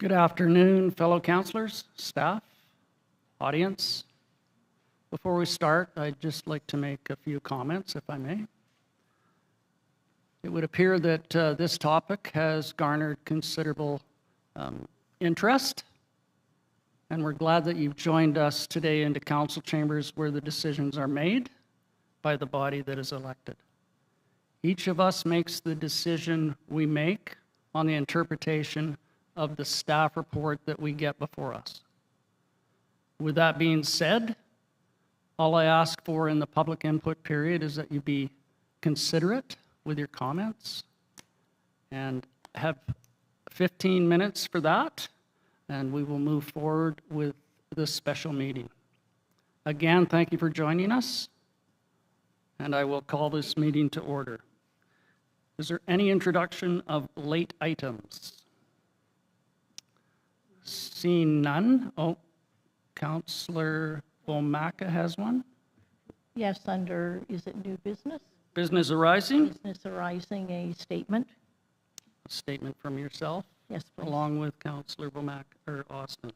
Good afternoon, fellow councillors, staff, audience. Before we start, I'd just like to make a few comments, if I may. It would appear that this topic has garnered considerable interest, and we're glad that you've joined us today into council chambers where the decisions are made by the body that is elected. Each of us makes the decision we make on the interpretation of the staff report that we get before us. With that being said, all I ask for in the public input period is that you be considerate with your comments and have 15 minutes for that, and we will move forward with this special meeting. Again, thank you for joining us, and I will call this meeting to order. Is there any introduction of late items? Seeing none. Oh, Councillor Womacka has one. Yes, under, is it new business? Business arising. Business arising, a statement. A statement from yourself. Yes, please. Along with Councillor Womacka or Austin.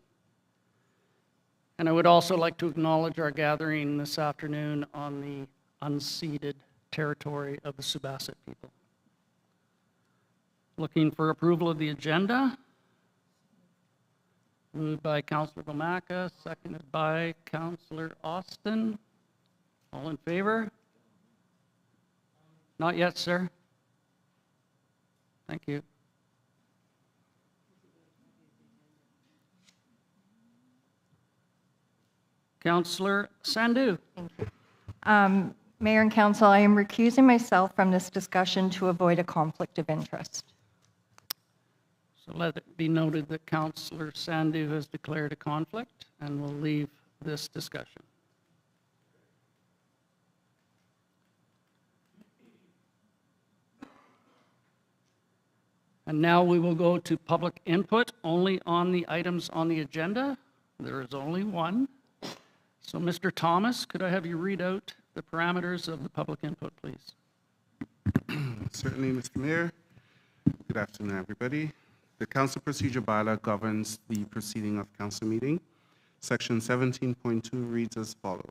And I would also like to acknowledge our gathering this afternoon on the unceded territory of the Subasset people. Looking for approval of the agenda. Moved by Councillor Womacka, seconded by Councillor Austin. All in favor? Not yet, sir. Thank you. Councillor Sandhu. Thank you. Mayor and Council, I am recusing myself from this discussion to avoid a conflict of interest. So let it be noted that Councillor Sandhu has declared a conflict and will leave this discussion. And now we will go to public input only on the items on the agenda. There is only one. So Mr. Thomas, could I have you read out the parameters of the public input, please? Certainly, Mr. Mayor. Good afternoon, everybody. The Council Procedure Bylaw governs the proceeding of council meeting. Section 17.2 reads as follows.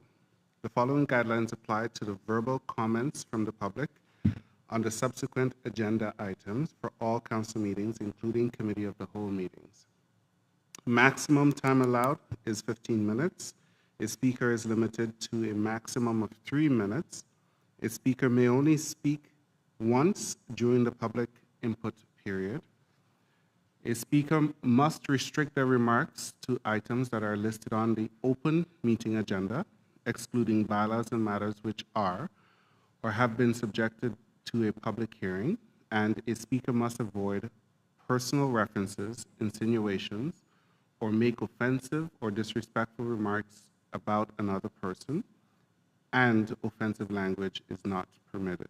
The following guidelines apply to the verbal comments from the public on the subsequent agenda items for all council meetings, including committee of the whole meetings. Maximum time allowed is 15 minutes. A speaker is limited to a maximum of 3 minutes. A speaker may only speak once during the public input period. A speaker must restrict their remarks to items that are listed on the open meeting agenda, excluding bylaws and matters which are or have been subjected to a public hearing, and a speaker must avoid personal references, insinuations, or make offensive or disrespectful remarks about another person, and offensive language is not permitted.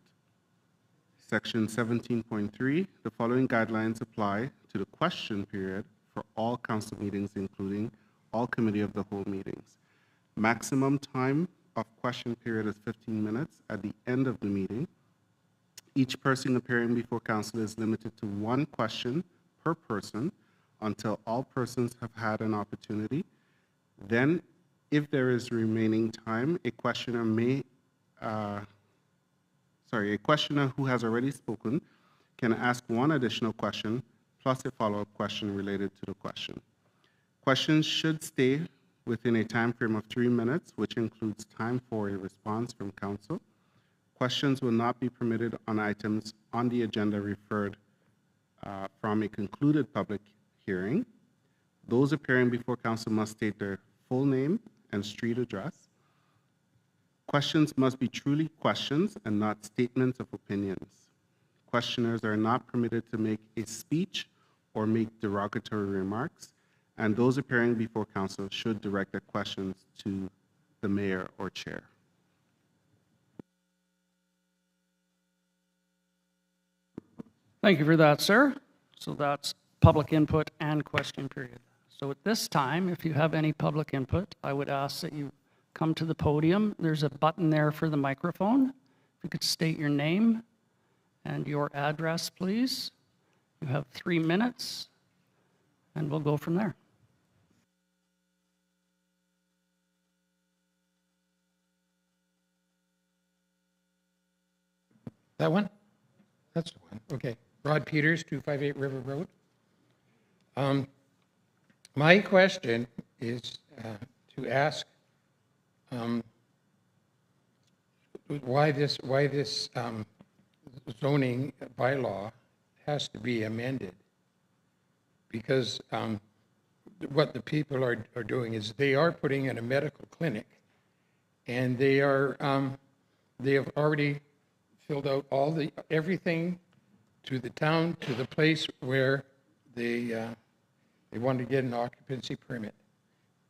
Section 17.3, the following guidelines apply to the question period for all council meetings, including all committee of the whole meetings. Maximum time of question period is 15 minutes at the end of the meeting. Each person appearing before council is limited to one question per person until all persons have had an opportunity. Then, if there is remaining time, a questioner who has already spoken can ask one additional question plus a follow-up question related to the question. Questions should stay within a time frame of 3 minutes, which includes time for a response from council. Questions will not be permitted on items on the agenda referred from a concluded public hearing. Those appearing before council must state their full name and street address. Questions must be truly questions and not statements of opinions. Questioners are not permitted to make a speech or make derogatory remarks, and those appearing before council should direct their questions to the mayor or chair. Thank you for that, sir. So that's public input and question period. So at this time, if you have any public input, I would ask that you come to the podium. There's a button there for the microphone. If you could state your name and your address, please. You have 3 minutes. and we'll go from there. That one? That's the one. Okay. Rod Peters, 258 River Road. My question is to ask why this zoning bylaw has to be amended. Because what the people are doing is they are putting in a medical clinic, and they have already filled out everything to the town, to the place where they want to get an occupancy permit.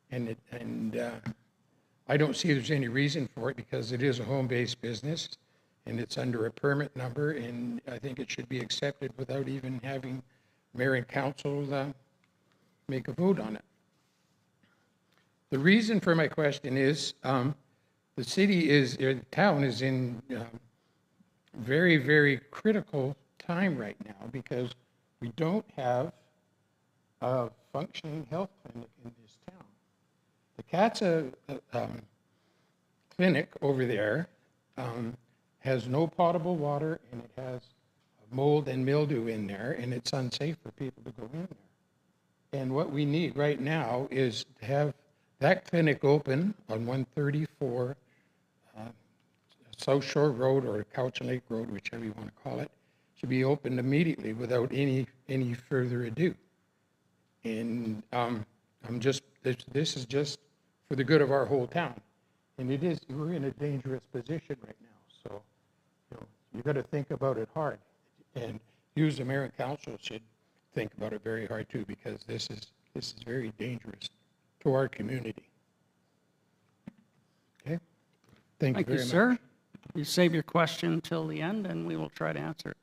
And I don't see there's any reason for it, because it is a home-based business and it's under a permit number, and I think it should be accepted without even having mayor and council make a vote on it. The reason for my question is the town is in very, very critical time right now, because we don't have a functioning health clinic in this town. The CATSA clinic over there has no potable water, and it has mold and mildew in there, and it's unsafe for people to go in there. And what we need right now is to have that clinic open on 134 South Shore Road, or Cowichan Lake Road, whichever you want to call it, should be opened immediately without any further ado. And this is just for the good of our whole town. And we're in a dangerous position right now. So, you got to think about it hard. And you as the mayor and council should think about it very hard too, because this is very dangerous to our community. Okay? Thank you very much. Sir. You save your question until the end, and we will try to answer it.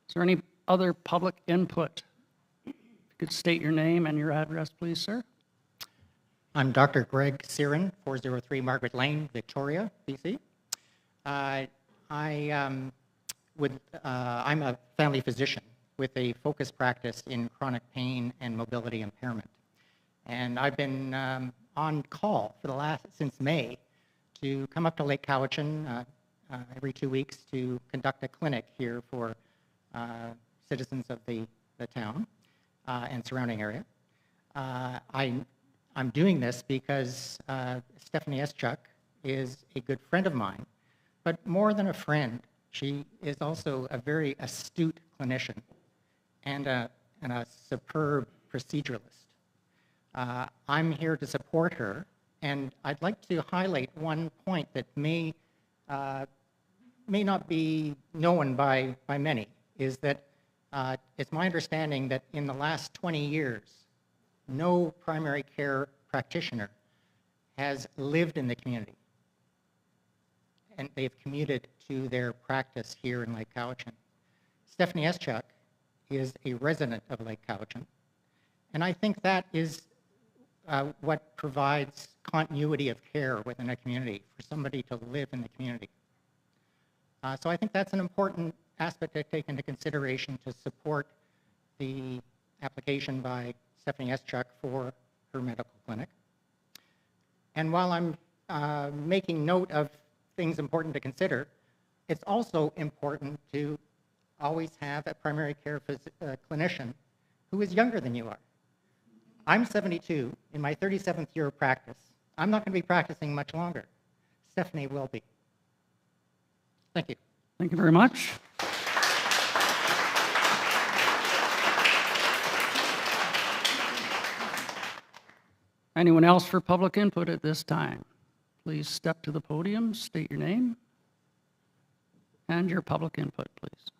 Is there any other public input? If you could state your name and your address, please, sir. I'm Dr. Greg Siren, 403 Margaret Lane, Victoria, BC. I'm a family physician with a focused practice in chronic pain and mobility impairment. And I've been on call since May to come up to Lake Cowichan every 2 weeks to conduct a clinic here for citizens of the town and surrounding area. I'm doing this because Stephanie Eschuk is a good friend of mine, but more than a friend, she is also a very astute clinician and a superb proceduralist. I'm here to support her, and I'd like to highlight one point that may not be known by many, is that it's my understanding that in the last 20 years, no primary care practitioner has lived in the community, and they've commuted to their practice here in Lake Cowichan. Stephanie Eschuk is a resident of Lake Cowichan, and I think that is what provides continuity of care within a community for somebody to live in the community. So I think that's an important aspect to take into consideration to support the application by Stephanie Eschuk for her medical clinic. And while I'm making note of things important to consider, it's also important to always have a primary care clinician who is younger than you are. I'm 72 in my 37th year of practice. I'm not going to be practicing much longer. Stephanie will be. Thank you. Thank you very much. Anyone else for public input at this time? Please step to the podium, state your name, and your public input, please.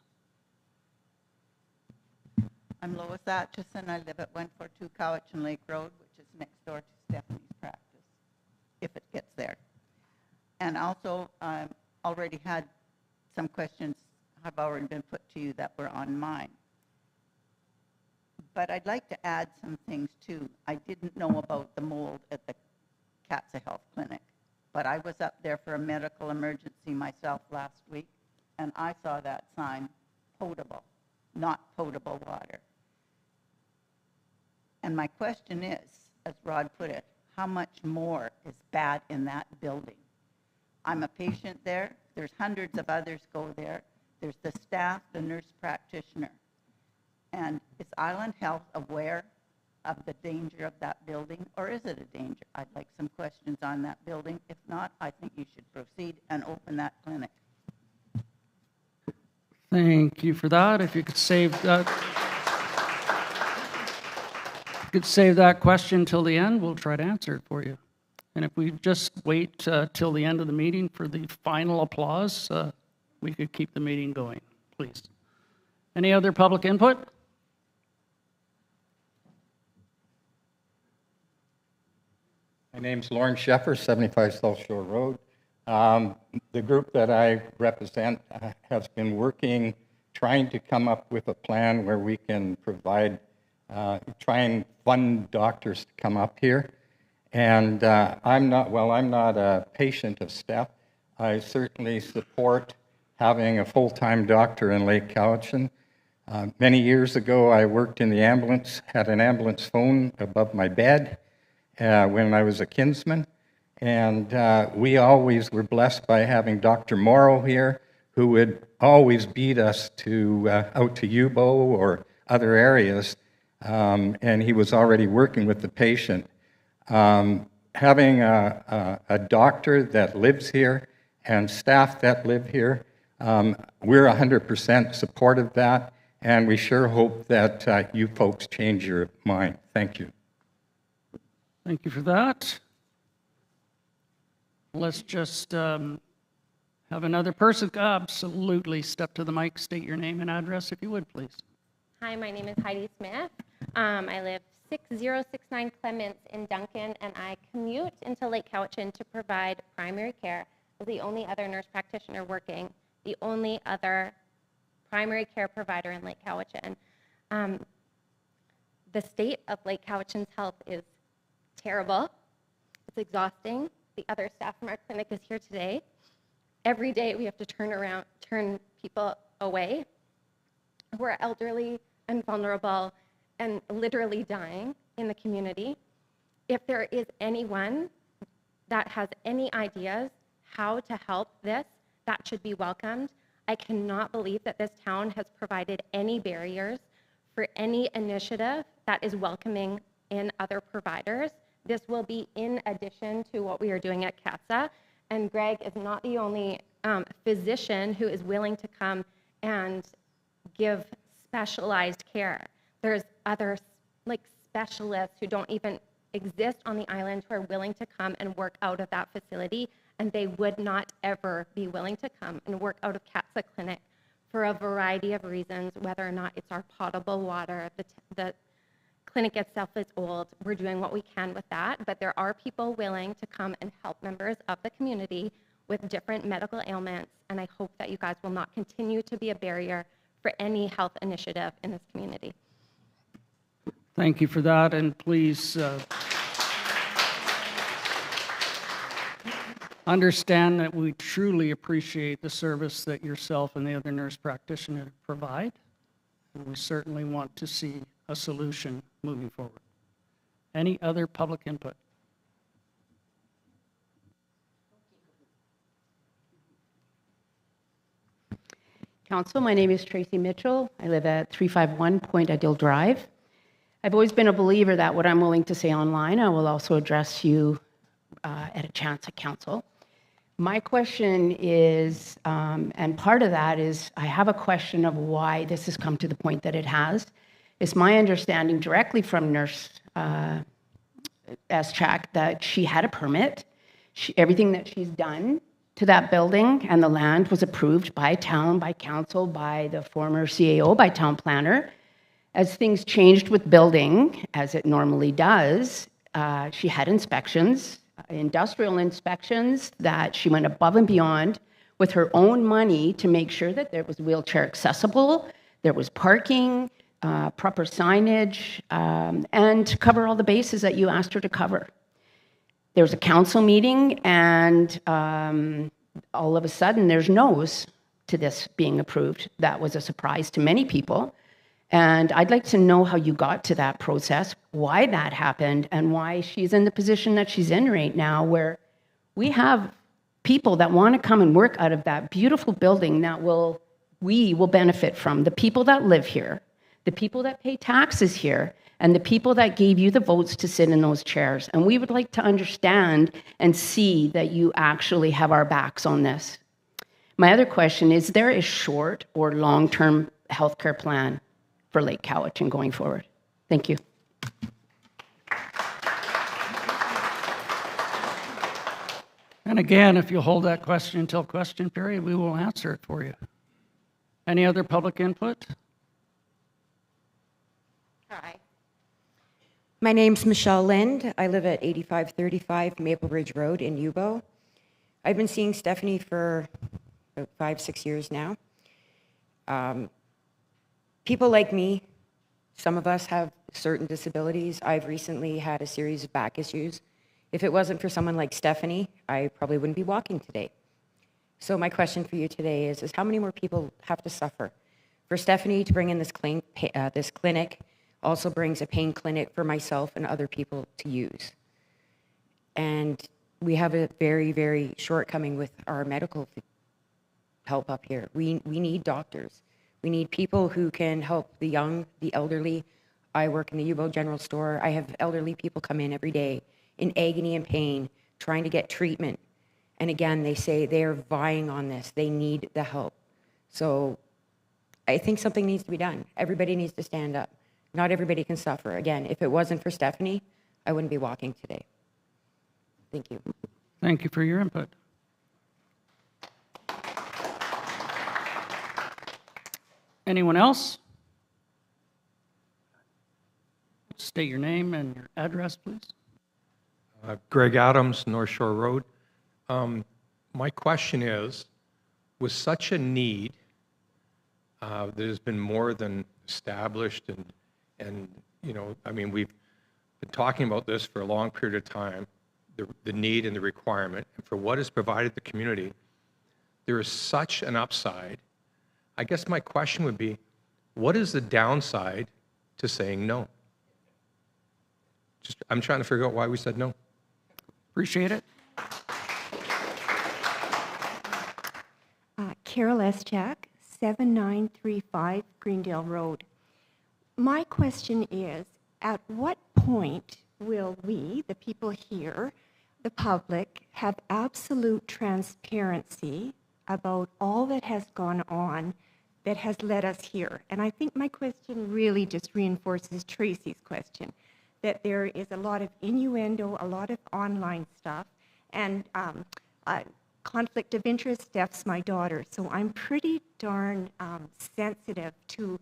I'm Lois Atchison. I live at 142 Cowichan Lake Road, which is next door to Stephanie's practice, if it gets there. And also, already had some questions have already been put to you that were on mine. But I'd like to add some things too. I didn't know about the mold at the CATSA Health Clinic, but I was up there for a medical emergency myself last week, and I saw that sign, potable, not potable water. And my question is, as Rod put it, how much more is bad in that building? I'm a patient there. There's hundreds of others go there. There's the staff, the nurse practitioner. And is Island Health aware of the danger of that building, or is it a danger? I'd like some questions on that building. If not, I think you should proceed and open that clinic. Thank you for that. If you could save that question till the end, we'll try to answer it for you. And if we just wait till the end of the meeting for the final applause, we could keep the meeting going, please. Any other public input? My name's Lauren Sheffer, 75 South Shore Road. The group that I represent has been working, trying to come up with a plan where we can provide, try and fund doctors to come up here. And I'm not a patient of STEP. I certainly support having a full-time doctor in Lake Cowichan. Many years ago, I worked in the ambulance, had an ambulance phone above my bed when I was a kinsman. And we always were blessed by having Dr. Morrow here, who would always beat us to out to Yubo or other areas, and he was already working with the patient. Having a doctor that lives here and staff that live here, we're 100% supportive of that, and we sure hope that you folks change your mind. Thank you. Thank you for that. Let's just have another person absolutely step to the mic, state your name and address if you would, please. Hi, my name is Heidi Smith. I live 6069 Clements in Duncan, and I commute into Lake Cowichan to provide primary care as the only other nurse practitioner working, the only other primary care provider in Lake Cowichan. The state of Lake Cowichan's health is terrible. It's exhausting. The other staff from our clinic is here today. Every day we have to turn people away who are elderly and vulnerable and literally dying in the community. If there is anyone that has any ideas how to help this, that should be welcomed. I cannot believe that this town has provided any barriers for any initiative that is welcoming in other providers. This will be in addition to what we are doing at CATSA, and Greg is not the only physician who is willing to come and give specialized care. There's other specialists who don't even exist on the island who are willing to come and work out of that facility, and they would not ever be willing to come and work out of CATSA Clinic for a variety of reasons, whether or not it's our potable water, the clinic itself is old. We're doing what we can with that, but there are people willing to come and help members of the community with different medical ailments, and I hope that you guys will not continue to be a barrier for any health initiative in this community. Thank you for that, and please understand that we truly appreciate the service that yourself and the other nurse practitioners provide, and we certainly want to see a solution moving forward. Any other public input? Council, my name is Tracy Mitchell. I live at 351 Point Ideal Drive. I've always been a believer that what I'm willing to say online, I will also address you at a chance at council. My question is, and part of that is, I have a question of why this has come to the point that it has. It's my understanding directly from Nurse Eschak that she had a permit. Everything that she's done to that building and the land was approved by town, by council, by the former CAO, by town planner. As things changed with building, as it normally does, she had inspections, industrial inspections that she went above and beyond with her own money to make sure that there was wheelchair accessible, there was parking, proper signage, and to cover all the bases that you asked her to cover. There was a council meeting, and all of a sudden there's no's to this being approved. That was a surprise to many people. And I'd like to know how you got to that process, why that happened, and why she's in the position that she's in right now, where we have people that want to come and work out of that beautiful building that we will benefit from. The people that live here, the people that pay taxes here, and the people that gave you the votes to sit in those chairs. And we would like to understand and see that you actually have our backs on this. My other question is there a short or long-term healthcare plan for Lake Cowichan going forward? Thank you. And again, if you'll hold that question until question period, we will answer it for you. Any other public input? Hi. My name's Michelle Lind. I live at 8535 Maple Ridge Road in Yubo. I've been seeing Stephanie for about 5-6 years now. People like me, some of us have certain disabilities. I've recently had a series of back issues. If it wasn't for someone like Stephanie, I probably wouldn't be walking today. So my question for you today is how many more people have to suffer? For Stephanie to bring in this clinic also brings a pain clinic for myself and other people to use. And we have a very, very shortcoming with our medical help up here. We need doctors. We need people who can help the young, the elderly. I work in the Yubo General Store. I have elderly people come in every day in agony and pain, trying to get treatment. And again, they say they are vying on this. They need the help. So I think something needs to be done. Everybody needs to stand up. Not everybody can suffer. Again, if it wasn't for Stephanie, I wouldn't be walking today. Thank you. Thank you for your input. Anyone else? State your name and your address, please. Greg Adams, North Shore Road. My question is, with such a need that has been more than established and you know, I mean, we've been talking about this for a long period of time, the need and the requirement, and for what is provided the community, there is such an upside. I guess my question would be, what is the downside to saying no? I'm trying to figure out why we said no. Appreciate it. Carol Eschak, 7935 Greendale Road. My question is, at what point will we, the people here, the public, have absolute transparency about all that has gone on that has led us here? And I think my question really just reinforces Tracy's question, that there is a lot of innuendo, a lot of online stuff, and conflict of interest. Steph's my daughter, so I'm pretty darn sensitive to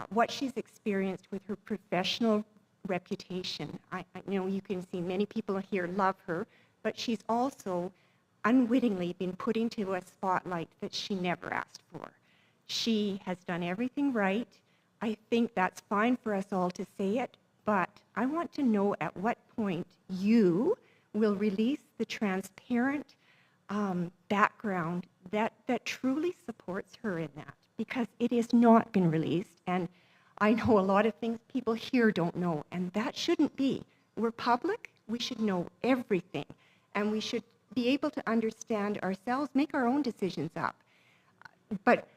what she's experienced with her professional reputation. I know you can see many people here love her, but she's also unwittingly been put into a spotlight that she never asked for. She has done everything right. I think that's fine for us all to say it, but I want to know at what point you will release the transparent background that truly supports her in that, because it has not been released, and I know a lot of things people here don't know, and that shouldn't be. We're public, we should know everything, and we should be able to understand ourselves, make our own decisions up. But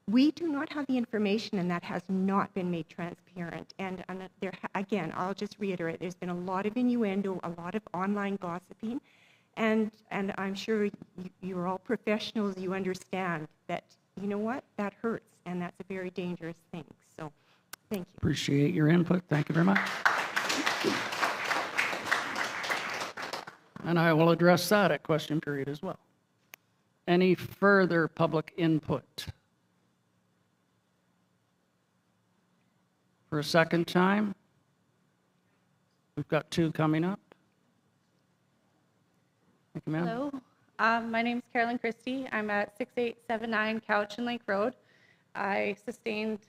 we do not have the information, and that has not been made transparent. And there, again, I'll just reiterate, there's been a lot of innuendo, a lot of online gossiping, and I'm sure you're all professionals, you understand that, you know what, that hurts, and that's a very dangerous thing. So, thank you. Appreciate your input. Thank you very much. And I will address that at question period as well. Any further public input? For a second time, we've got two coming up. Thank you, ma'am. Hello, my name is Carolyn Christie. I'm at 6879 Cowichan Lake Road. I sustained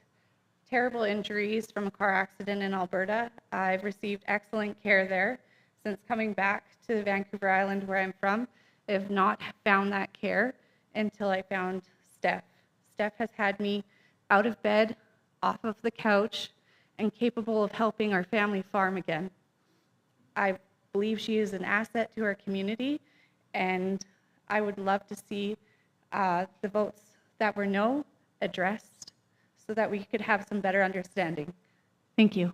terrible injuries from a car accident in Alberta. I've received excellent care there. Since coming back to Vancouver Island, where I'm from, I have not found that care until I found Steph. Steph has had me out of bed off of the couch and capable of helping our family farm again. I believe she is an asset to our community, and I would love to see the votes that were no addressed so that we could have some better understanding. Thank you.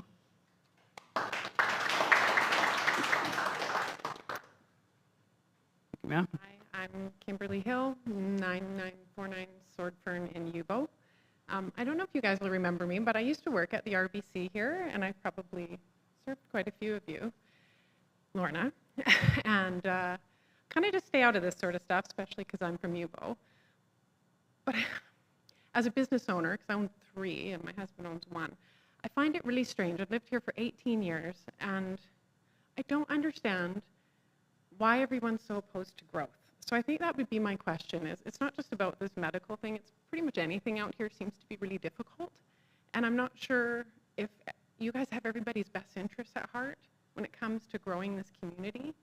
Ma'am? Hi, I'm Kimberly Hill, 9949 Sword Fern in Yubo. I don't know if you guys will remember me, but I used to work at the RBC here, and I probably served quite a few of you, Lorna, and kind of just stay out of this sort of stuff, especially because I'm from Yubo. But as a business owner, because I own 3 and my husband owns 1, I find it really strange. I've lived here for 18 years, and I don't understand why everyone's so opposed to growth. So I think that would be my question is, it's not just about this medical thing, it's pretty much anything out here seems to be really difficult. And I'm not sure if you guys have everybody's best interests at heart when it comes to growing this community.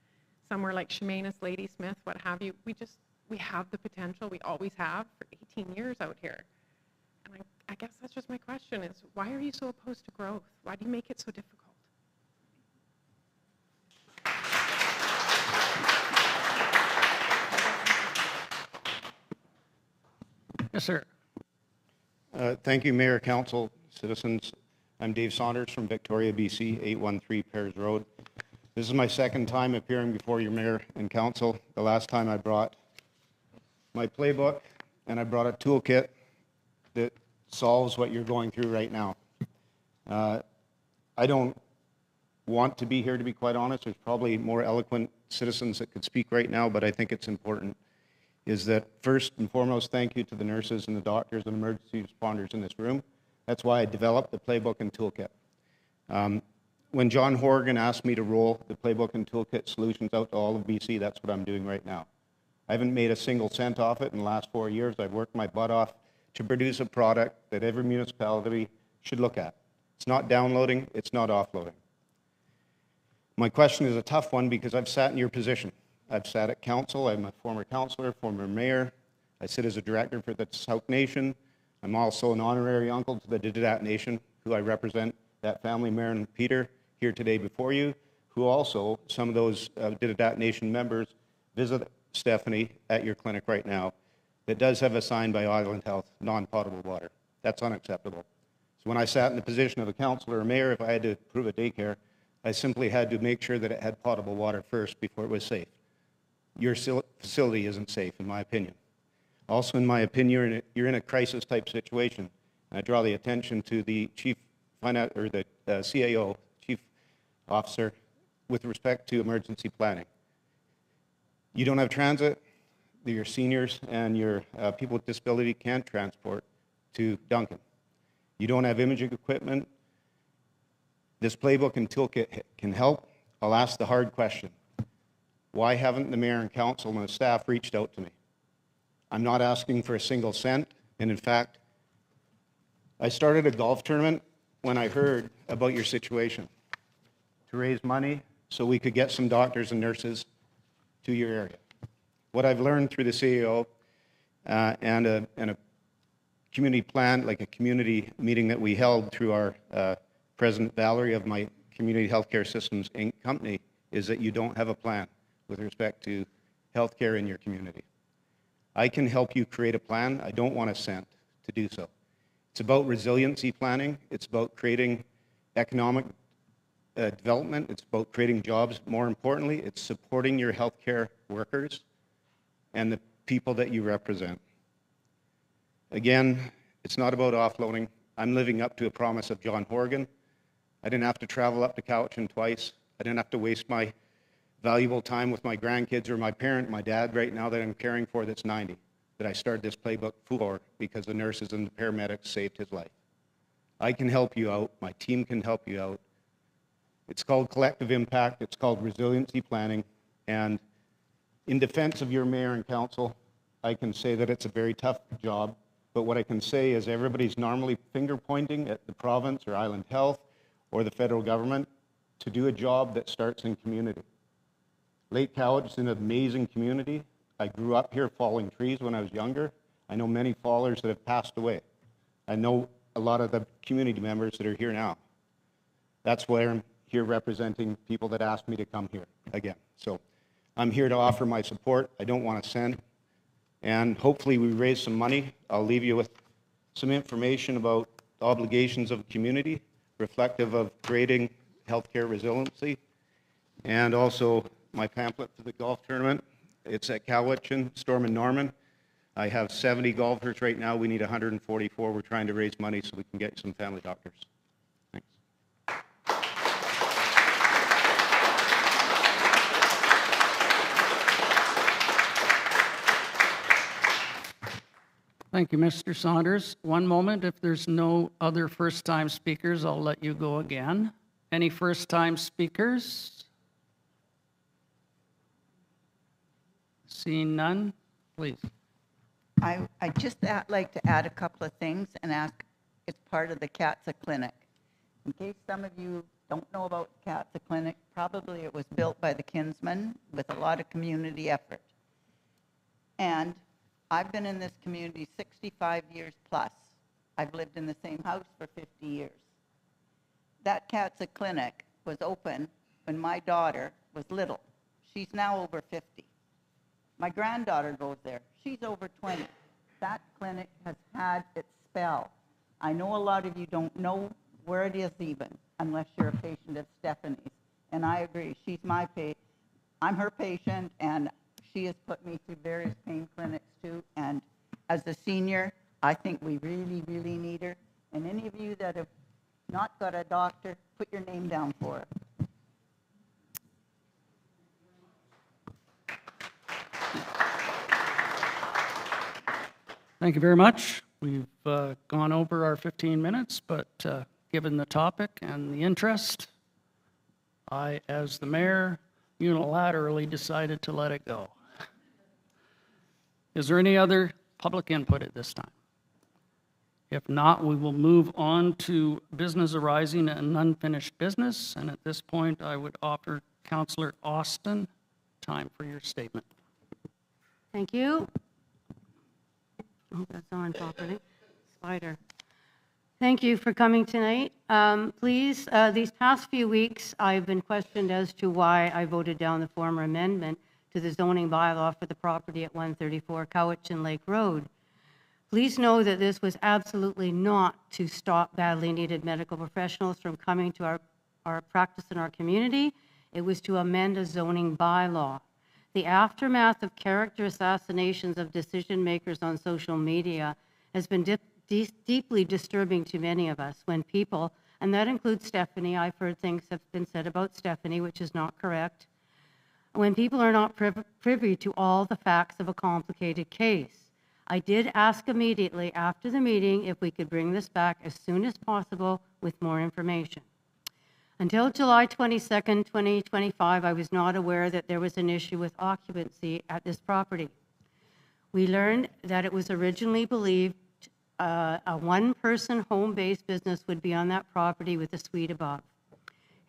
Somewhere like Chemainus, Ladysmith, what have you, we have the potential, we always have for 18 years out here. And I guess that's just my question is, why are you so opposed to growth? Why do you make it so difficult? Yes, sir. Thank you, Mayor, Council, citizens. I'm Dave Saunders from Victoria, BC, 813 Pears Road. This is my second time appearing before your Mayor and Council. The last time I brought my playbook and I brought a toolkit that solves what you're going through right now. I don't want to be here, to be quite honest. There's probably more eloquent citizens that could speak right now, but I think it's important is that first and foremost, thank you to the nurses and the doctors and emergency responders in this room. That's why I developed the playbook and toolkit. When John Horgan asked me to roll the playbook and toolkit solutions out to all of BC, that's what I'm doing right now. I haven't made a single cent off it in the last 4 years. I've worked my butt off to produce a product that every municipality should look at. It's not downloading, it's not offloading. My question is a tough one because I've sat in your position. I've sat at council, I'm a former councillor, former mayor. I sit as a director for the Sauk Nation. I'm also an honorary uncle to the Didaat Nation, who I represent, that family, Mayor and Peter, here today before you, who also, some of those Didaat Nation members, visit Stephanie at your clinic right now that does have a sign by Island Health, non-potable water. That's unacceptable. So when I sat in the position of a councillor or mayor, if I had to approve a daycare, I simply had to make sure that it had potable water first before it was safe. Your facility isn't safe, in my opinion. Also, in my opinion, you're in a crisis-type situation. And I draw the attention to the CAO, Chief Officer, with respect to emergency planning. You don't have transit. Your seniors and your people with disability can't transport to Duncan. You don't have imaging equipment. This playbook and toolkit can help. I'll ask the hard question. Why haven't the mayor and council and the staff reached out to me? I'm not asking for a single cent, and in fact, I started a golf tournament when I heard about your situation to raise money so we could get some doctors and nurses to your area. What I've learned through the CAO and a community plan, like a community meeting that we held through our President Valerie of my Community Healthcare Systems Inc. company, is that you don't have a plan with respect to healthcare in your community. I can help you create a plan. I don't want a cent to do so. It's about resiliency planning. It's about creating economic development. It's about creating jobs. More importantly, it's supporting your healthcare workers and the people that you represent. Again, it's not about offloading. I'm living up to a promise of John Horgan. I didn't have to travel up to Cowichan twice. I didn't have to waste my valuable time with my grandkids or my parent, my dad right now that I'm caring for that's 90, that I started this playbook for because the nurses and the paramedics saved his life. I can help you out. My team can help you out. It's called collective impact. It's called resiliency planning. And in defense of your mayor and council, I can say that it's a very tough job. But what I can say is everybody's normally finger pointing at the province or Island Health or the federal government to do a job that starts in community. Lake Cowichan is an amazing community. I grew up here falling trees when I was younger. I know many fallers that have passed away. I know a lot of the community members that are here now. That's why I'm here representing people that asked me to come here again. So I'm here to offer my support. I don't want to send. And hopefully we raise some money. I'll leave you with some information about the obligations of the community, reflective of creating healthcare resiliency, and also my pamphlet for the golf tournament. It's at Cowichan, Storm and Norman. I have 70 golfers right now. We need 144. We're trying to raise money so we can get some family doctors. Thanks. Thank you, Mr. Saunders. One moment, if there's no other first-time speakers, I'll let you go again. Any first-time speakers? Seeing none, please. I just like to add a couple of things and ask, it's part of the CATSA Clinic. In case some of you don't know about CATSA Clinic, probably it was built by the Kinsmen with a lot of community effort. And I've been in this community 65 years plus. I've lived in the same house for 50 years. That CATSA Clinic was open when my daughter was little. She's now over 50. My granddaughter goes there. She's over 20. That clinic has had its spell. I know a lot of you don't know where it is even, unless you're a patient of Stephanie's. And I agree, she's my patient. I'm her patient, and she has put me through various pain clinics too. And as a senior, I think we really, really need her. And any of you that have not got a doctor, put your name down for it. Thank you very much. We've gone over our 15 minutes, but given the topic and the interest, I, as the mayor, unilaterally decided to let it go. Is there any other public input at this time? If not, we will move on to business arising and unfinished business. And at this point, I would offer Councillor Austin time for your statement. Thank you. I hope that's on properly. Spider. Thank you for coming tonight. Please, these past few weeks, I've been questioned as to why I voted down the former amendment to the zoning bylaw for the property at 134 Cowichan Lake Road. Please know that this was absolutely not to stop badly needed medical professionals from coming to our practice in our community. It was to amend a zoning bylaw. The aftermath of character assassinations of decision makers on social media has been deeply disturbing to many of us when people, and that includes Stephanie, I've heard things have been said about Stephanie, which is not correct, when people are not privy to all the facts of a complicated case. I did ask immediately after the meeting if we could bring this back as soon as possible with more information. Until July 22nd, 2025, I was not aware that there was an issue with occupancy at this property. We learned that it was originally believed a one-person home-based business would be on that property with a suite above.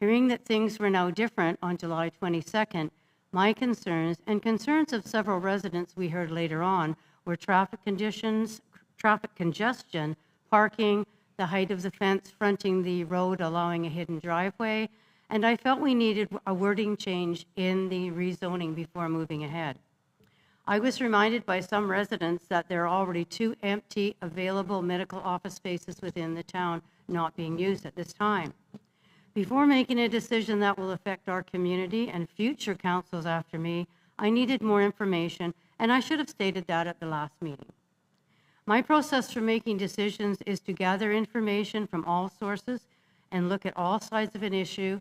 Hearing that things were now different on July 22nd, my concerns, and concerns of several residents we heard later on, were traffic conditions, traffic congestion, parking, the height of the fence fronting the road allowing a hidden driveway, and I felt we needed a wording change in the rezoning before moving ahead. I was reminded by some residents that there are already 2 empty available medical office spaces within the town not being used at this time. Before making a decision that will affect our community and future councils after me, I needed more information, and I should have stated that at the last meeting. My process for making decisions is to gather information from all sources and look at all sides of an issue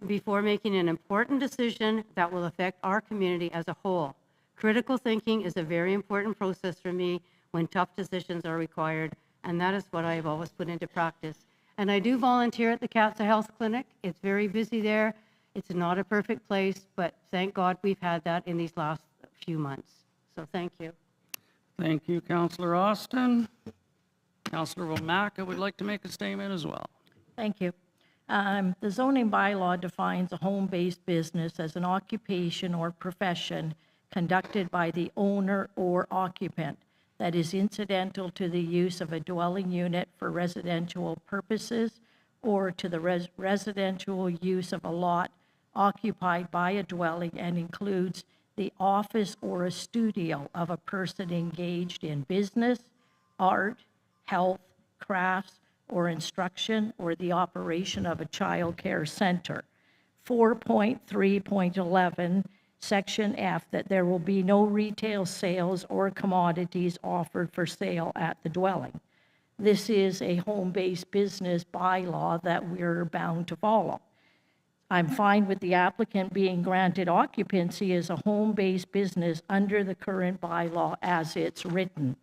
before making an important decision that will affect our community as a whole. Critical thinking is a very important process for me when tough decisions are required, and that is what I have always put into practice. And I do volunteer at the CATSA Health Clinic. It's very busy there. It's not a perfect place, but thank God we've had that in these last few months. So thank you. Thank you, Councillor Austin. Councillor Womack, I would like to make a statement as well. Thank you. The zoning bylaw defines a home-based business as an occupation or profession conducted by the owner or occupant that is incidental to the use of a dwelling unit for residential purposes or to the residential use of a lot occupied by a dwelling and includes the office or a studio of a person engaged in business, art, health, crafts, or instruction, or the operation of a child care center. 4.3.11, Section F, that there will be no retail sales or commodities offered for sale at the dwelling. This is a home-based business bylaw that we're bound to follow. I'm fine with the applicant being granted occupancy as a home-based business under the current bylaw as it's written.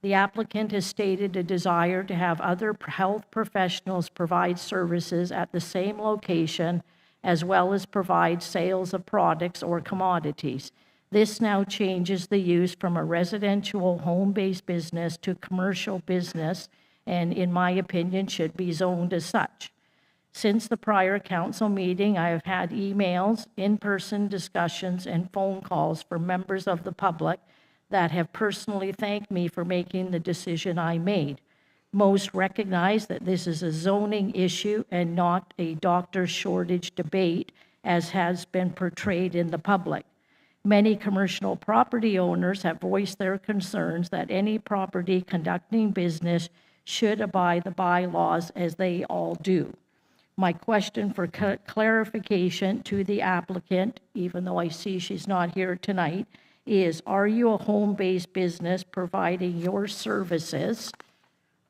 The applicant has stated a desire to have other health professionals provide services at the same location, as well as provide sales of products or commodities. This now changes the use from a residential home-based business to commercial business, and in my opinion, should be zoned as such. Since the prior council meeting, I have had emails, in-person discussions, and phone calls from members of the public that have personally thanked me for making the decision I made. Most recognize that this is a zoning issue and not a doctor shortage debate, as has been portrayed in the public. Many commercial property owners have voiced their concerns that any property conducting business should abide the bylaws, as they all do. My question for clarification to the applicant, even though I see she's not here tonight, is, are you a home-based business providing your services,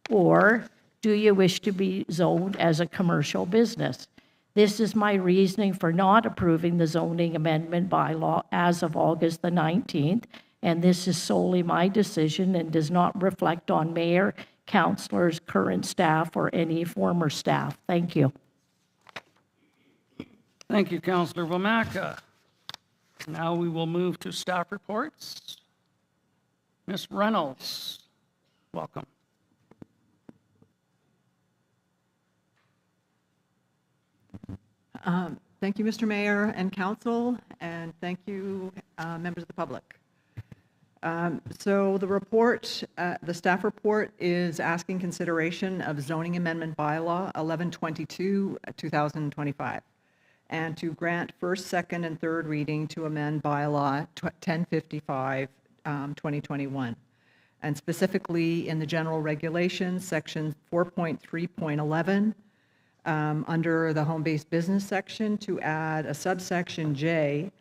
or do you wish to be zoned as a commercial business? This is my reasoning for not approving the zoning amendment bylaw as of August the 19th, and this is solely my decision and does not reflect on mayor, councillors, current staff, or any former staff. Thank you. Thank you, Councillor Wamaka. Now we will move to staff reports. Ms. Reynolds, welcome. Thank you, Mr. Mayor and Council, and thank you, members of the public. So the report, the staff report is asking consideration of zoning amendment bylaw 1122, 2025, and to grant first, second, and third reading to amend bylaw 1055, 2021. And specifically in the general regulations, section 4.3.11, under the home-based business section, to add a subsection J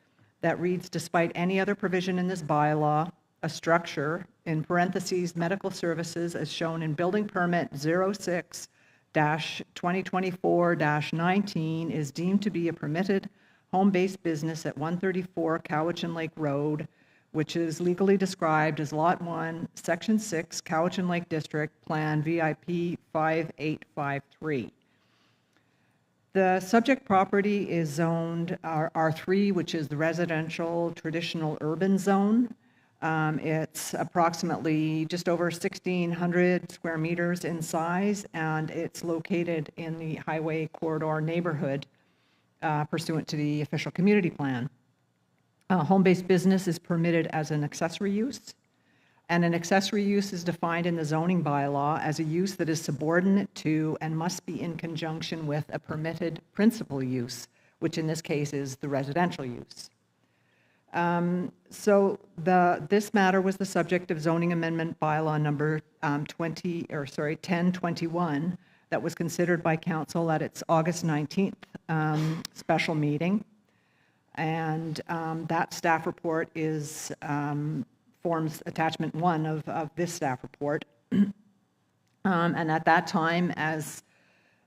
that reads, despite any other provision in this bylaw, a structure, in parentheses, medical services as shown in building permit 06-2024-19 is deemed to be a permitted home-based business at 134 Cowichan Lake Road, which is legally described as Lot 1, Section 6, Cowichan Lake District, Plan VIP 5853. The subject property is zoned R3, which is the residential traditional urban zone. It's approximately just over 1,600 square meters in size, and it's located in the highway corridor neighborhood pursuant to the official community plan. Home-based business is permitted as an accessory use, and an accessory use is defined in the zoning bylaw as a use that is subordinate to and must be in conjunction with a permitted principal use, which in this case is the residential use. This matter was the subject of zoning amendment bylaw number 1021 that was considered by council at its August 19th special meeting. And that staff report is forms attachment 1 of this staff report. And at that time, as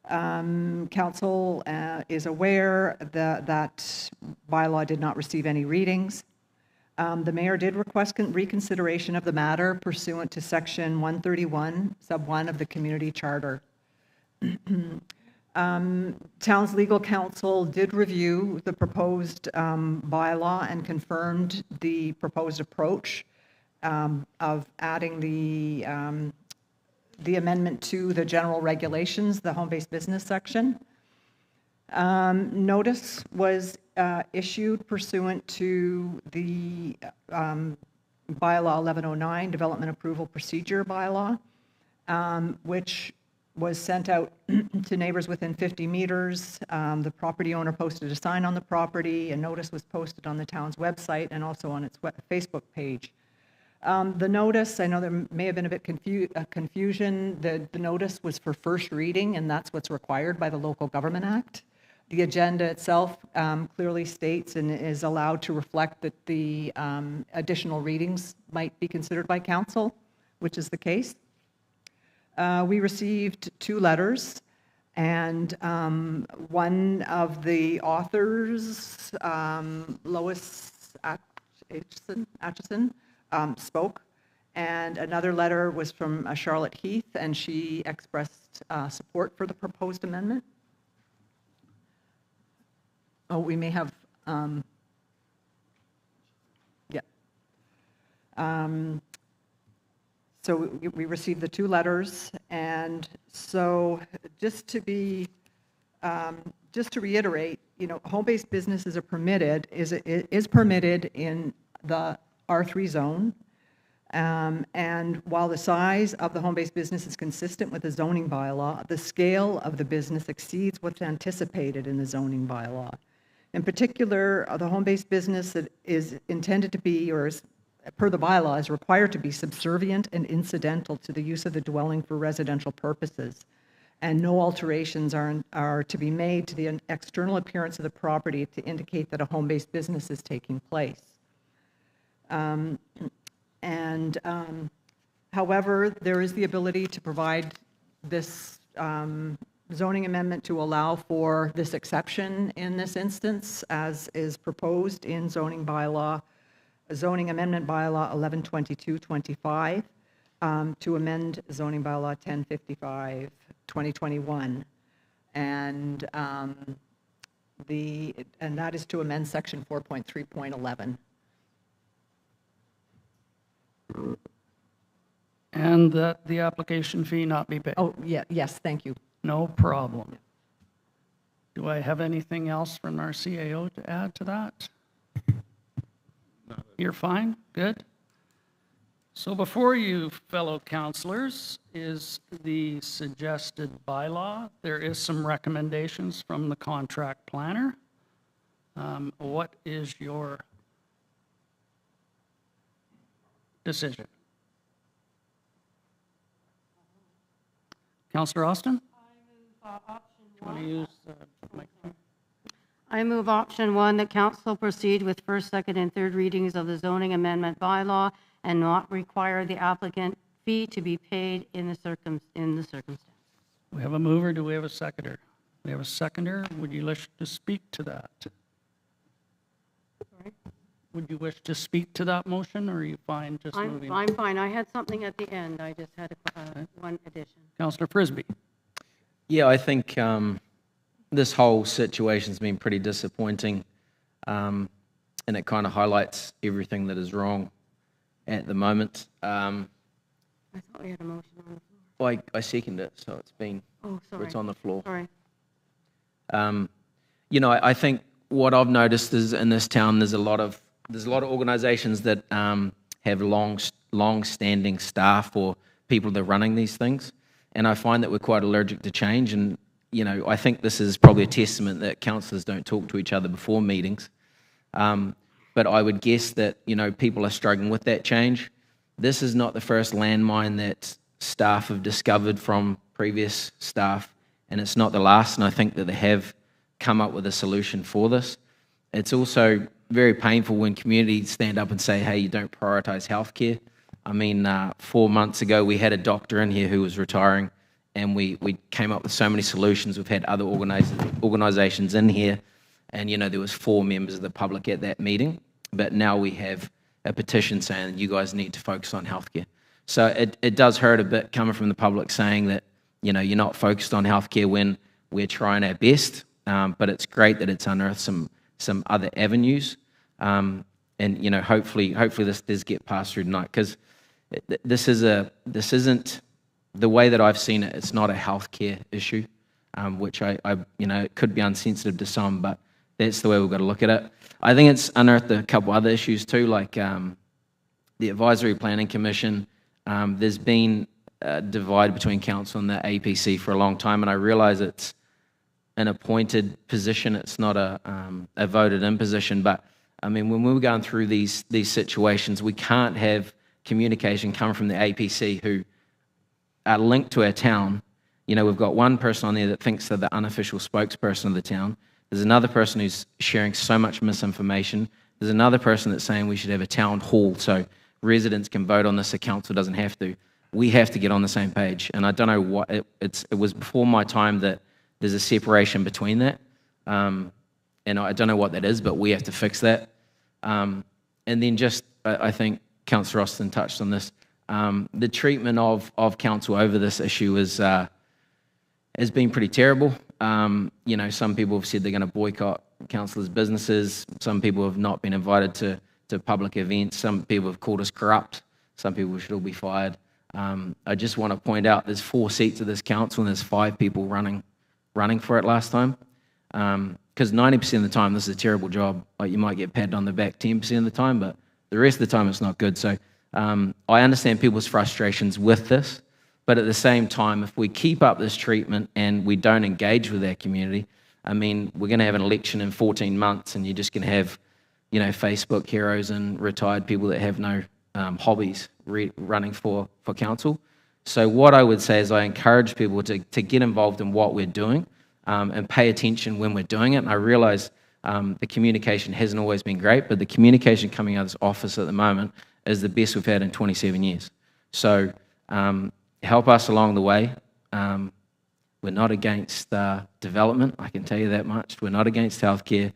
council is aware, that bylaw did not receive any readings. The mayor did request reconsideration of the matter pursuant to section 131, sub 1 of the community charter. Town's legal counsel did review the proposed bylaw and confirmed the proposed approach of adding the amendment to the general regulations, the home-based business section. Notice was issued pursuant to the bylaw 1109, Development Approval Procedure bylaw, which was sent out to neighbors within 50 meters. The property owner posted a sign on the property. A notice was posted on the town's website and also on its Facebook page. The notice, I know there may have been a bit confusion. The notice was for first reading, and that's what's required by the Local Government Act. The agenda itself clearly states and is allowed to reflect that the additional readings might be considered by council, which is the case. We received 2 letters, and one of the authors, Lois Atchison, spoke, and another letter was from Charlotte Heath, and she expressed support for the proposed amendment. Oh, we may have, yeah. So we received the 2 letters, and so just to reiterate, home-based businesses are permitted, is permitted in the R3 zone. And while the size of the home-based business is consistent with the zoning bylaw, the scale of the business exceeds what's anticipated in the zoning bylaw. In particular, the home-based business that is intended to be, or is, per the bylaw, is required to be subservient and incidental to the use of the dwelling for residential purposes. And no alterations are to be made to the external appearance of the property to indicate that a home-based business is taking place. However, there is the ability to provide this zoning amendment to allow for this exception in this instance, as is proposed in zoning amendment bylaw 112225 to amend zoning bylaw 1055 2021, and that is to amend section 4.3.11. And that the application fee not be paid? Oh, yeah, yes, thank you. No problem. Do I have anything else from our CAO to add to that? You're fine? Good? So before you, fellow councilors, is the suggested bylaw. There is some recommendations from the contract planner. What is your decision? Councillor Austin? Do you want to use the microphone? I move option 1, that council proceed with first, second, and third readings of the zoning amendment bylaw and not require the applicant fee to be paid in the circumstance. We have a mover. Do we have a seconder? We have a seconder. Would you wish to speak to that? Sorry? Would you wish to speak to that motion, or are you fine just moving? I'm fine. I had something at the end. I just had one addition. Councillor Frisbee. Yeah, I think this whole situation's been pretty disappointing, and it kind of highlights everything that is wrong at the moment. I thought we had a motion on the floor. I second it, so it's been, oh, sorry. It's on the floor. Sorry. I think what I've noticed is in this town there's a lot of organisations that have long-standing staff or people that are running these things, and I find that we're quite allergic to change. And I think this is probably a testament that councillors don't talk to each other before meetings. But I would guess that people are struggling with that change. This is not the first landmine that staff have discovered from previous staff, and it's not the last. And I think that they have come up with a solution for this. It's also very painful when communities stand up and say, hey, you don't prioritise healthcare. I mean, 4 months ago, we had a doctor in here who was retiring, and we came up with so many solutions. We've had other organisations in here, and, there was 4 members of the public at that meeting. But now we have a petition saying you guys need to focus on healthcare. So it does hurt a bit coming from the public saying that, you're not focused on healthcare when we're trying our best. But it's great that it's unearthed some other avenues. And, hopefully this does get passed through tonight, because this isn't the way that I've seen it. It's not a healthcare issue, which it could be insensitive to some, but that's the way we've got to look at it. I think it's unearthed a couple other issues too, like the Advisory Planning Commission, there's been a divide between council and the APC for a long time, and I realize it's an appointed position, it's not a voted-in position, but I mean, when we were going through these situations, we can't have communication come from the APC who are linked to our town. You know, we've got one person on there that thinks they're the unofficial spokesperson of the town. There's another person who's sharing so much misinformation. There's another person that's saying we should have a town hall so residents can vote on this, the council doesn't have to. We have to get on the same page. And I don't know what, it was before my time that there's a separation between that. And I don't know what that is, but we have to fix that. And then just, I think Councillor Austin touched on this, the treatment of council over this issue has been pretty terrible. You know, some people have said they're going to boycott councillors' businesses. Some people have not been invited to public events. Some people have called us corrupt. Some people should all be fired. I just want to point out there's 4 seats of this council and there's 5 people running for it last time. Because 90% of the time, this is a terrible job. Like, you might get patted on the back 10% of the time, but the rest of the time, it's not good. So I understand people's frustrations with this, but at the same time, if we keep up this treatment and we don't engage with our community, I mean, we're going to have an election in 14 months, and you're just going to have, you know, Facebook heroes and retired people that have no hobbies running for council. So what I would say is I encourage people to get involved in what we're doing. And pay attention when we're doing it. And I realize the communication hasn't always been great, but the communication coming out of this office at the moment is the best we've had in 27 years. So help us along the way. We're not against development, I can tell you that much. We're not against healthcare.